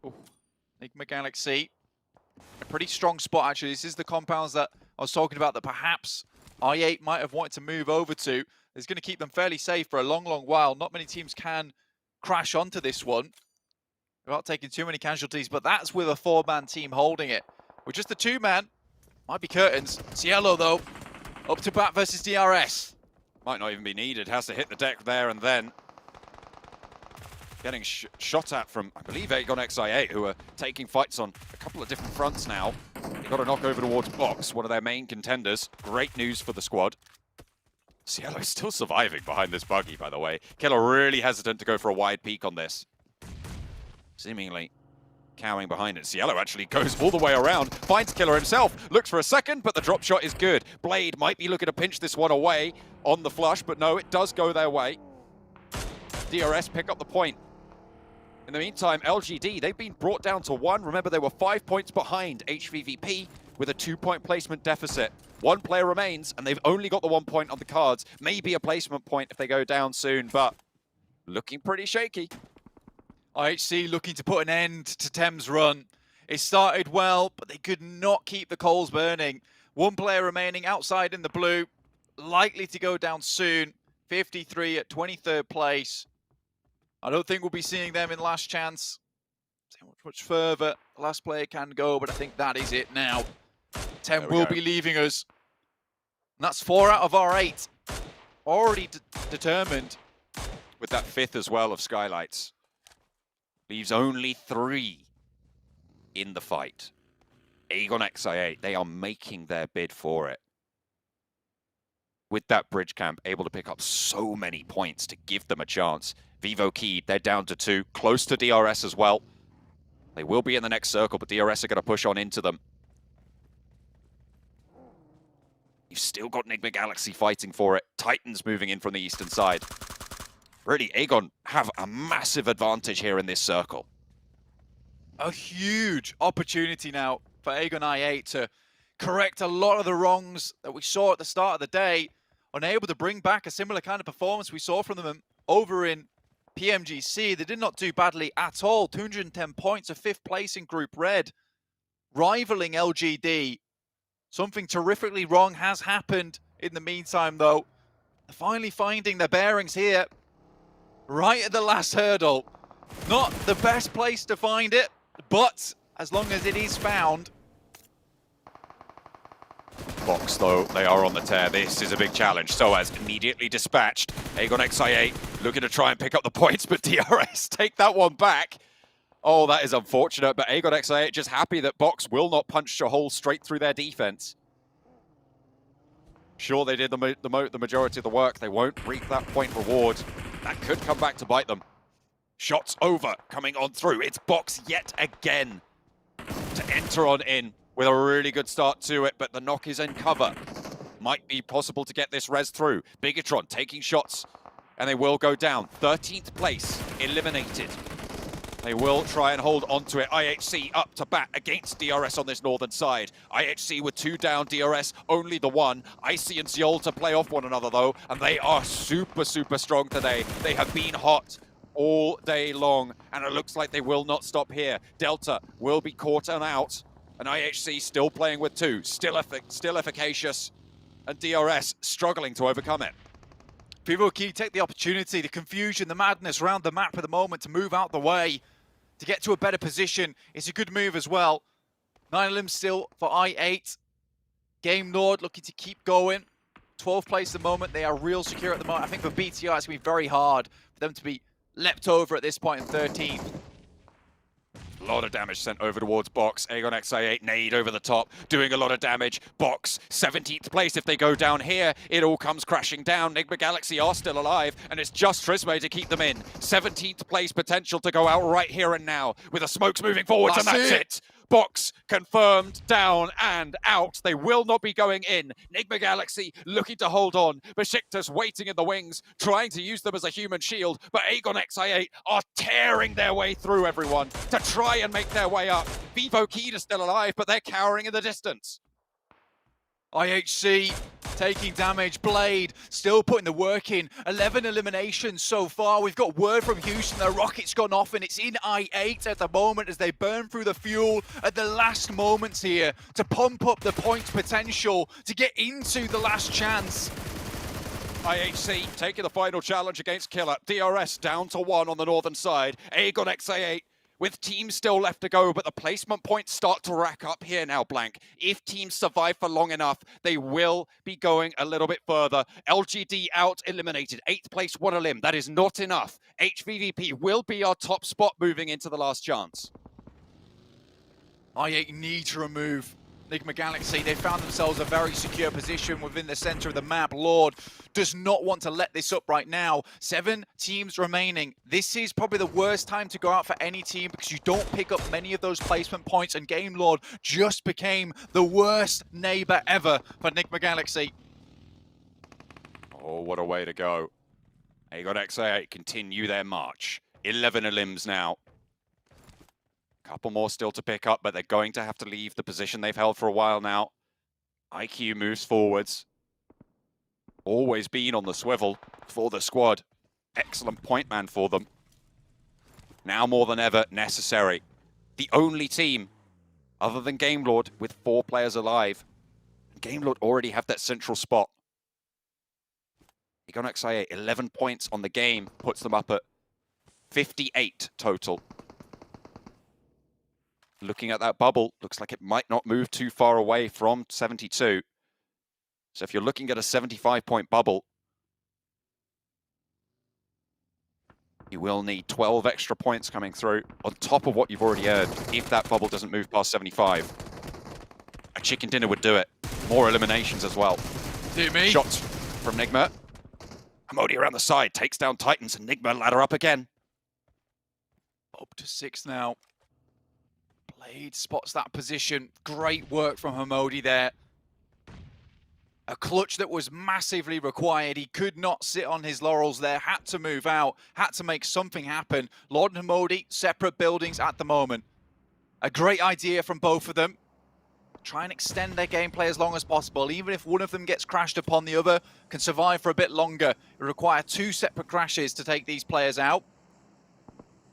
Ooh, Enigma Galaxy, a pretty strong spot actually. This is the compounds that I was talking about that perhaps I8 might have wanted to move over to. It's going to keep them fairly safe for a long, long while. Not many teams can crash onto this one without taking too many casualties, but that's with a 4-man team holding it. With just the 2-man, might be curtains. Cielo though, up to bat versus DRS. Might not even be needed, has to hit the deck there and then. Getting shot at from, I believe, Agon XI8, who are taking fights on a couple of different fronts now. They got a knock over towards Box, one of their main contenders. Great news for the squad. Cielo still surviving behind this buggy, by the way. Killer really hesitant to go for a wide peek on this. Seemingly cowering behind it. Cielo actually goes all the way around, finds Killer himself, looks for a second, but the drop shot is good. Blade might be looking to pinch this one away on the flush, but no, it does go their way. DRS pick up the point. In the meantime, LGD, they've been brought down to 1. Remember, they were 5 points behind HVVP with a 2-point placement deficit. 1 player remains, and they've only got the 1 point on the cards. Maybe a placement point if they go down soon, but looking pretty shaky. IHC looking to put an end to Thames' run. It started well, but they could not keep the coals burning. 1 player remaining outside in the blue, likely to go down soon. 53 at 23rd place. I don't think we'll be seeing them in last chance. Much further the last player can go, but I think that is it now. 10 will be leaving us. And that's 4 out of our 8. Already determined. With that 5th as well of Skylights. Leaves only 3 in the fight. Agon XI8, they are making their bid for it. With that bridge camp, able to pick up so many points to give them a chance. Vivo Key, they're down to 2, close to DRS as well. They will be in the next circle, but DRS are going to push on into them. You've still got Enigma Galaxy fighting for it. Titans moving in from the eastern side. Really, Agon have a massive advantage here in this circle. A huge opportunity now for Agon I8 to correct a lot of the wrongs that we saw at the start of the day. Unable to bring back a similar kind of performance we saw from them over in PMGC. They did not do badly at all. 210 points, a 5th place in Group Red, rivaling LGD. Something terrifically wrong has happened in the meantime, though. They're finally finding their bearings here, right at the last hurdle. Not the best place to find it, but as long as it is found. Box, though, they are on the tear. This is a big challenge. So as immediately dispatched. Agon XI8 looking to try and pick up the points, but DRS take that one back. Oh, that is unfortunate, but Agon XI8 just happy that Box will not punch a hole straight through their defense. Sure, they did the majority of the work. They won't reap that point reward. That could come back to bite them. Shots over, coming on through. It's Box yet again to enter on in with a really good start to it, but the knock is in cover. Might be possible to get this res through. Bigatron taking shots, and they will go down. 13th place, eliminated. They will try and hold on to it. IHC up to bat against DRS on this northern side. IHC with 2 down, DRS only the 1. Icy and Seoul to play off one another though, and they are super, super strong today. They have been hot all day long, and it looks like they will not stop here. Delta will be caught and out, and IHC still playing with 2, still efficacious, and DRS struggling to overcome it. Vivo Key take the opportunity, the confusion, the madness around the map at the moment to move out the way, to get to a better position. It's a good move as well. 9 Elims still for I8. Game Nord looking to keep going. 12th place at the moment. They are real secure at the moment. I think for BTR it's going to be very hard for them to be leapt over at this point in 13th. A lot of damage sent over towards Box. Agon XI8 nade over the top, doing a lot of damage. Box, 17th place. If they go down here, it all comes crashing down. Enigma Galaxy are still alive, and it's just Trisme to keep them in. 17th place potential to go out right here and now, with the smokes moving forwards, and that's it. Box confirmed, down and out. They will not be going in. Enigma Galaxy looking to hold on. Besiktas waiting in the wings, trying to use them as a human shield. But Agon XI8 are tearing their way through everyone to try and make their way up. Vivo Key is still alive, but they're cowering in the distance. IHC taking damage. Blade still putting the work in. 11 eliminations so far. We've got word from Houston. Their rocket's gone off and it's in I-8 at the moment as they burn through the fuel at the last moments here to pump up the points potential to get into the last chance. IHC taking the final challenge against Killer. DRS down to 1 on the northern side. Agon XA8 with teams still left to go, but the placement points start to rack up here now, Blank. If teams survive for long enough, they will be going a little bit further. LGD out, eliminated. 8th place, 1 elim. That is not enough. HVVP will be our top spot moving into the last chance. I8 need to remove Enigma Galaxy. They found themselves a very secure position within the center of the map. Lord does not want to let this up right now. 7 teams remaining. This is probably the worst time to go out for any team because you don't pick up many of those placement points, and Game Lord just became the worst neighbor ever for Enigma Galaxy. Oh, what a way to go. Agon XA8 continue their march. 11 elims now. Couple more still to pick up, but they're going to have to leave the position they've held for a while now. IQ moves forwards. Always been on the swivel for the squad. Excellent point man for them. Now more than ever necessary. The only team, other than Game Lord, with 4 players alive. Game Lord already have that central spot. Agon XIA, 11 points on the game, puts them up at 58 total. Looking at that bubble, looks like it might not move too far away from 72. So if you're looking at a 75-point bubble, you will need 12 extra points coming through on top of what you've already earned if that bubble doesn't move past 75. A chicken dinner would do it. More eliminations as well. Do me. Shots from Nigma. Amodi around the side, takes down Titans, and Nigma ladder up again. Up to 6 now. Blade spots that position. Great work from Hamodi there. A clutch that was massively required. He could not sit on his laurels there. Had to move out. Had to make something happen. Lord and Hamodi, separate buildings at the moment. A great idea from both of them. Try and extend their gameplay as long as possible. Even if one of them gets crashed upon, the other can survive for a bit longer. It requires 2 separate crashes to take these players out.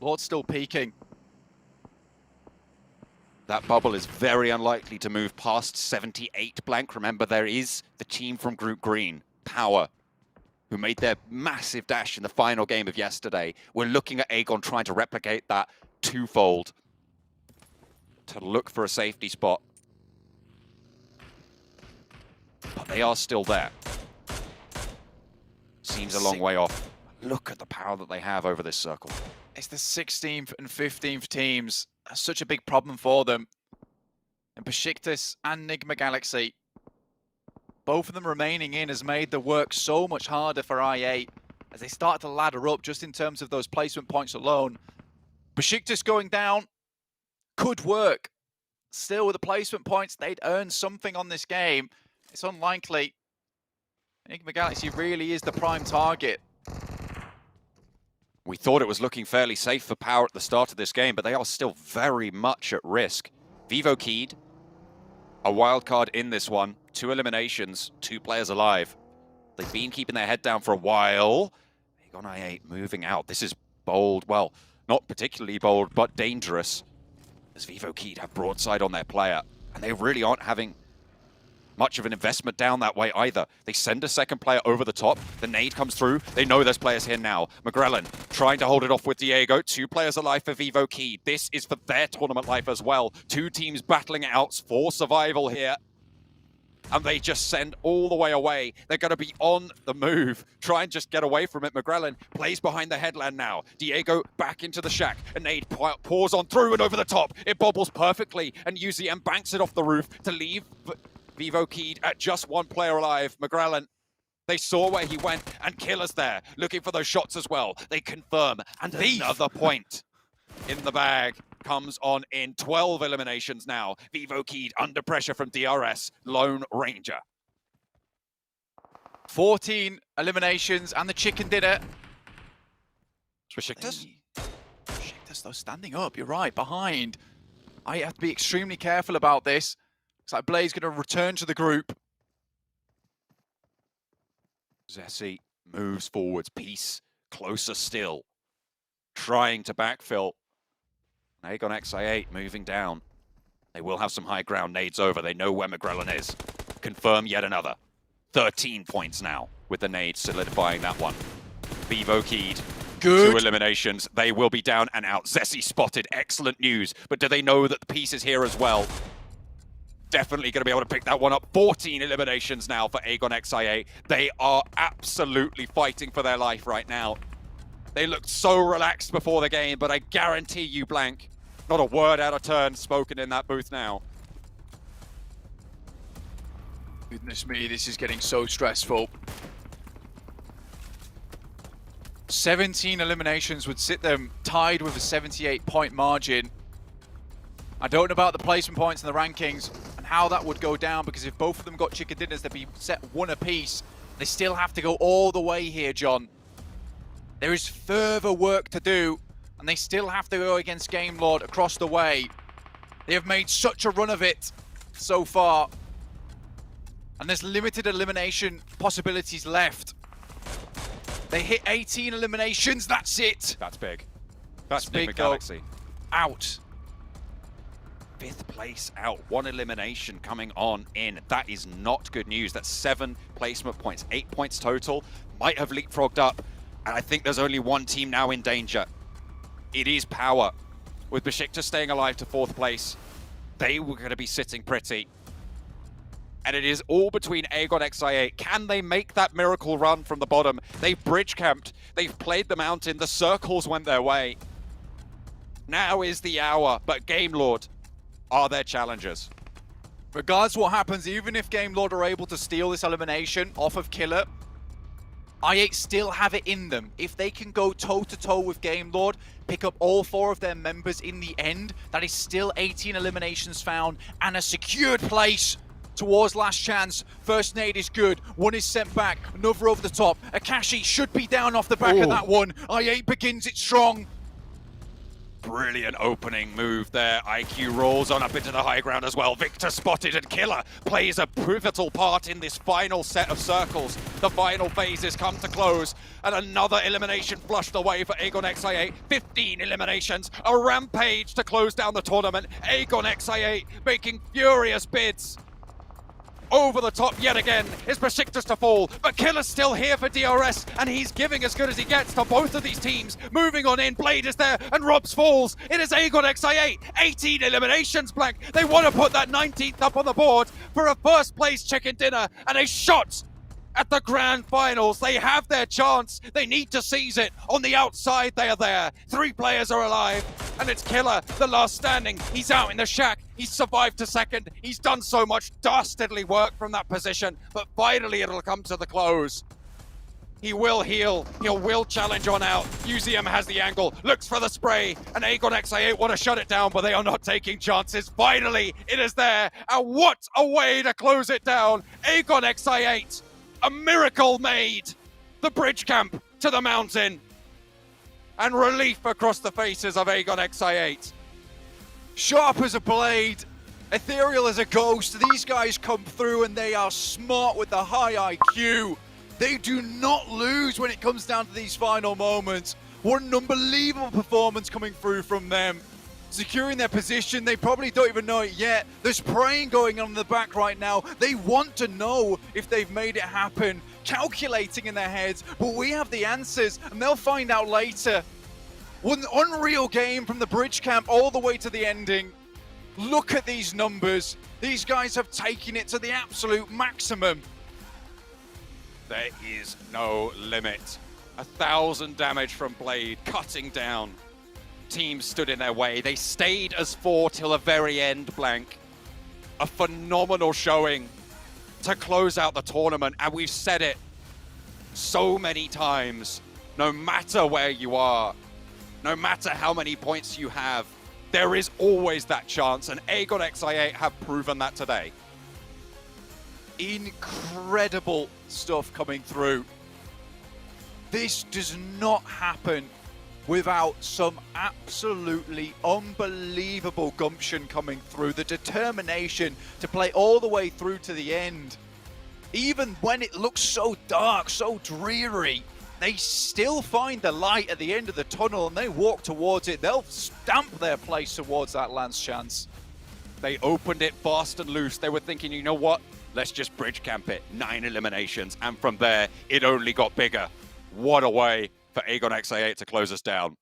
Lord's still peeking. That bubble is very unlikely to move past 78 blank. Remember, there is the team from Group Green, Power, who made their massive dash in the final game of yesterday. We're looking at Agon trying to replicate that twofold to look for a safety spot. But they are still there. Seems a long way off. Look at the power that they have over this circle. It's the 16th and 15th teams. That's such a big problem for them. And Besiktas and Enigma Galaxy, both of them remaining in, has made the work so much harder for I8 as they start to ladder up just in terms of those placement points alone. Besiktas going down could work. Still, with the placement points, they'd earn something on this game. It's unlikely. Enigma Galaxy really is the prime target. We thought it was looking fairly safe for Power at the start of this game, but they are still very much at risk. Vivo Keyed, a wild card in this one. 2 eliminations, 2 players alive. They've been keeping their head down for a while. Agon I8 moving out. This is bold. Well, not particularly bold, but dangerous. As Vivo Keyed have broadside on their player, and they really aren't having much of an investment down that way either. They send a second player over the top. The nade comes through. They know there's players here now. McGrellan trying to hold it off with Diego. 2 players alive for Vivo Key. This is for their tournament life as well. 2 teams battling it out for survival here. And they just send all the way away. They're going to be on the move. Try and just get away from it. McGrellan plays behind the headland now. Diego back into the shack. A nade pours on through and over the top. It bobbles perfectly. And UZM banks it off the roof to leave Vivo Keyed at just 1 player alive. McGrellan, they saw where he went, and Killer's there, looking for those shots as well. They confirm, and another point in the bag comes on in. 12 eliminations now. Vivo Keyed under pressure from DRS, Lone Ranger. 14 eliminations, and the chicken dinner. Besiktas? Besiktas, though, standing up, you're right, behind. I have to be extremely careful about this. Looks like Blade's going to return to the group. Zessi moves forwards, Peace closer still, trying to backfill. Agon XI8 moving down. They will have some high ground nades over. They know where McGrellan is. Confirm yet another. 13 points now with the nades solidifying that one. Bevo keyed. Good. 2 eliminations. They will be down and out. Zessi spotted. Excellent news. But do they know that the Peace is here as well? Definitely going to be able to pick that one up. 14 eliminations now for Agon XI8. They are absolutely fighting for their life right now. They looked so relaxed before the game, but I guarantee you, Blank, not a word out of turn spoken in that booth now. Goodness me, this is getting so stressful. 17 eliminations would sit them tied with a 78-point margin. I don't know about the placement points and the rankings and how that would go down, because if both of them got chicken dinners, they'd be set 1 apiece. They still have to go all the way here, John. There is further work to do, and they still have to go against Game Lord across the way. They have made such a run of it so far, and there's limited elimination possibilities left. They hit 18 eliminations, that's it. That's big. That's big, big Galaxy. Out. 5th place out, 1 elimination coming on in. That is not good news. That's 7 placement points, 8 points total. Might have leapfrogged up, and I think there's only one team now in danger. It is Power. With Besiktas staying alive to 4th place, they were going to be sitting pretty. And it is all between Agon XI8. Can they make that miracle run from the bottom? They've bridge camped. They've played the mountain. The circles went their way. Now is the hour, but Game Lord are their challengers. Regardless of what happens, even if Game Lord are able to steal this elimination off of Killer, i8 still have it in them. If they can go toe-to-toe with Game Lord, pick up all 4 of their members in the end, that is still 18 eliminations found and a secured place towards last chance. First nade is good. 1 is sent back. Another over the top. Akashi should be down off the back of that one. i8 begins it strong. Brilliant opening move there. IQ rolls on up into the high ground as well. Victor spotted, and Killer plays a pivotal part in this final set of circles. The final phases come to close, and another elimination flushed away for Agon XI8. 15 eliminations, a rampage to close down the tournament. Agon XI8 making furious bids. Over the top yet again is Besiktas to fall, but Killer's still here for DRS, and he's giving as good as he gets to both of these teams. Moving on in, Blade is there, and Robs falls. It is Agon XI8, 18 eliminations, Blank. They want to put that 19th up on the board for a first place chicken dinner and a shot at the grand finals. They have their chance. They need to seize it. On the outside, they are there. 3 players are alive, and it's Killer, the last standing. He's out in the shack. He's survived to second. He's done so much dastardly work from that position, but finally it'll come to the close. He will heal. He will challenge on out. Museum has the angle, looks for the spray, and Agon XI8 want to shut it down, but they are not taking chances. Finally, it is there, and what a way to close it down. Agon XI8, a miracle made. The bridge camp to the mountain, and relief across the faces of Agon XI8. Sharp as a blade, ethereal as a ghost. These guys come through and they are smart with the high IQ. They do not lose when it comes down to these final moments. What an unbelievable performance coming through from them. Securing their position, they probably don't even know it yet. There's praying going on in the back right now. They want to know if they've made it happen, calculating in their heads, but we have the answers and they'll find out later. What an unreal game from the bridge camp all the way to the ending. Look at these numbers. These guys have taken it to the absolute maximum. There is no limit. 1,000 damage from Blade, cutting down. Teams stood in their way. They stayed as 4 till the very end, Blank. A phenomenal showing to close out the tournament, and we've said it so many times. No matter where you are, no matter how many points you have, there is always that chance, and Agon XI8 have proven that today. Incredible stuff coming through. This does not happen without some absolutely unbelievable gumption coming through, the determination to play all the way through to the end. even when it looks so dark, so dreary, they still find the light at the end of the tunnel and they walk towards it. They'll stamp their place towards that lance chance. They opened it fast and loose. They were thinking, you know what? Let's just bridge camp it. 9 eliminations. And from there, it only got bigger. What a way for Agon XA8 to close us down.